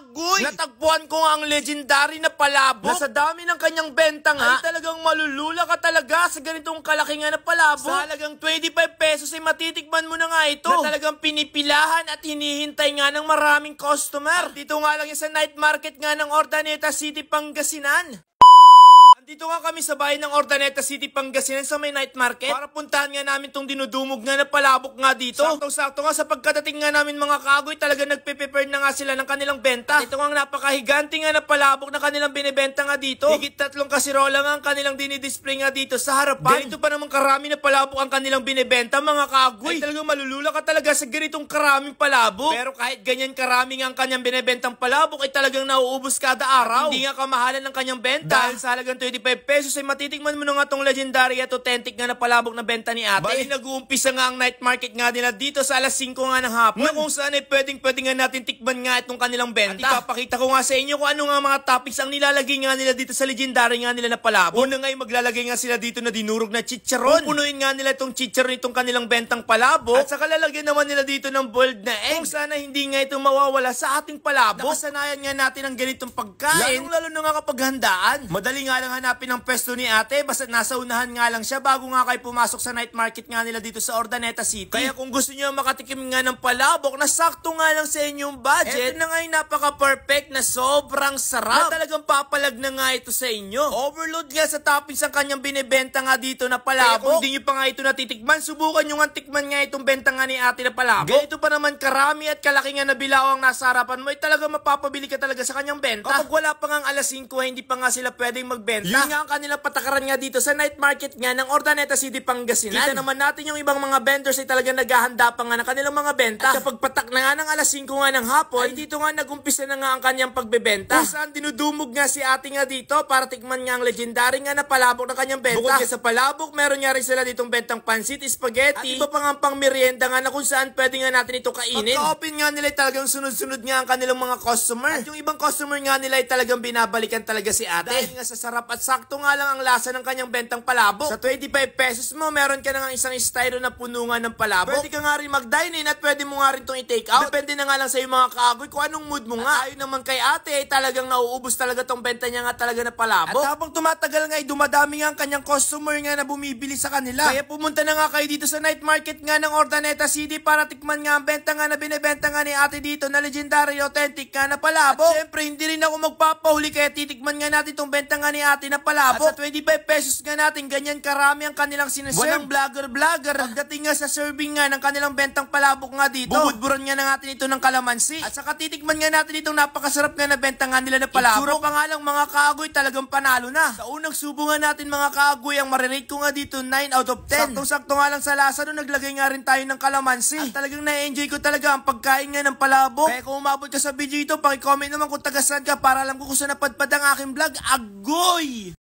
Agoy! Natagpuan ko nga ang legendary na palabok na sa dami ng kanyang benta nga ay talagang malulula ka talaga sa ganitong kalaki nga na palabok. Sa halagang 25 pesos ay matitikman mo na nga ito na talagang pinipilahan at hinihintay nga ng maraming customer. At dito nga lang yung sa night market nga ng Urdaneta City, Pangasinan. Dito nga kami sa bahay ng Urdaneta City, Pangasinan sa may night market para puntahan nga namin tong dinudumog nga na palabok nga dito. Sakto-sakto nga sa pagkadating nga namin mga kagoy, talaga nagpe-prepare na nga sila ng kanilang benta. At ito nga napakahiganti nga na palabok na kanilang binibenta nga dito. Higit 3 kasirola nga ang kanilang dinidisplay nga dito sa harapan. Ganito pa naman karami na palabok ang kanilang binibenta mga kagoy. Ay talagang malulula ka talaga sa ganitong karaming palabok. Pero kahit ganyan karami nga ang kanyang binibentang palabok ay talagang nauubos kada araw. At hindi nga kamahalan ng kanyang benta. Dahil sa halagang 25 pesos ay matitikman mo na nga tong legendary at authentic nga na palabok na benta ni ate. Bali nag-uumpisa nga ang night market nga nila dito sa alas 5 nga ng hapon. Na kung saan ay pwedeng nga natin tikman nga itong kanilang benta. At ipapakita ko nga sa inyo kung ano nga mga toppings ang nilalagay nga nila dito sa legendary nga nila na palabok. Una nga ay maglalagay nga sila dito na dinurog na chicharon. Pupunuin nga nila itong chicharon itong kanilang bentang palabok. At saka lalagyan naman nila dito ng boiled na egg. Kung sana hindi nga ito mawawala sa ating palabok. Nakasanayan nga natin ang ganitong pagkain. Lalo na nga kapag handaan. Madali nga lang hanapin ang pwesto ni ate, basta nasa unahan nga lang siya bago nga kayo pumasok sa night market nga nila dito sa Urdaneta City. Kaya kung gusto niyo makatikim nga ng palabok na sakto nga lang sa inyong budget, eto na nga yung napaka-perfect na sobrang sarap. Na talagang papalag na nga ito sa inyo. Overload nga sa toppings ang kanyang binibenta nga dito na palabok. Kaya kung hindi nyo pa nga ito natitikman, subukan nyo nga tikman nga itong benta nga ni ate na palabok. Ganito pa naman karami at kalaki nga na bilao ang nasa harapan mo, ay talaga mapapabili ka talaga sa kanyang benta. Kapag wala pa nga alas 5, hindi pa nga sila pwedeng magbenta. Yun nga ang kanilang patakaran nga dito sa night market nga ng Urdaneta City, Pangasinan. Kita naman natin yung ibang mga vendors ay talagang naghahanda pa nga ng kanilang mga benta. At kapag patak na nga ng alas 5 nga ng hapon, ay dito nga nagumpisa na nga ang kanyang pagbebenta. Kung saan dinudumog nga si ate nga dito para tikman nga ang legendary nga na palabok ng kanyang benta. Bukod nga sa palabok, meron nga rin sila ditong bentang pansit, spaghetti, at iba pa nga pang merienda nga na kung saan pwede nga natin ito kainin. Pagka-open nga nila ay talagang sunod-sunod nga ang kanilang mga customer. At yung ibang customer nga nila ay talagang binabalikan talaga si ate. Dahil nga sa sarap at sakto nga lang ang lasa ng kanyang bentang palabok. Sa 25 pesos mo, meron ka na nga isang styro na puno nga ng palabok. Pwede ka nga rin mag-dine in at pwede mo nga rin itong i-take out. Depende na nga lang sa iyo mga kaagoy kung anong mood mo nga. Ayon naman kay ate ay talagang nauubos talaga tong benta niya nga talaga na palabok. At habang tumatagal nga ay dumadami nga ang kanyang customer nga na bumibili sa kanila. Kaya pumunta na nga kayo dito sa night market nga ng Urdaneta City para tikman nga ang benta nga na binibenta nga ni ate dito na legendary authentic nga na palabok. At syempre hindi rin ako magpapahuli kaya titikman nga natin itong benta nga ni ate na palabok. At sa 25 pesos nga natin, ganyan karami ang kanilang sinaserve. Walang vlogger. Pagdating nga sa serving nga ng kanilang bentang palabok nga dito, bubudburan nga na natin ito ng kalamansi. At saka titikman nga natin itong napakasarap nga na benta nga nila na palabok. Itsura pa nga lang mga kaagoy, talagang panalo na. Sa unang subo nga natin mga kaagoy, ang marirate ko nga dito 9 out of 10. Saktong-sakto nga lang sa lasa nung naglagay nga rin tayo ng kalamansi. At talagang na-enjoy ko talaga ang pagkain nga ng palabok. Kaya kung umabot ka sa video ito, pakicomment naman kung taga saan ka para alam ko kung saan napadpad ang aking vlog. Agoy!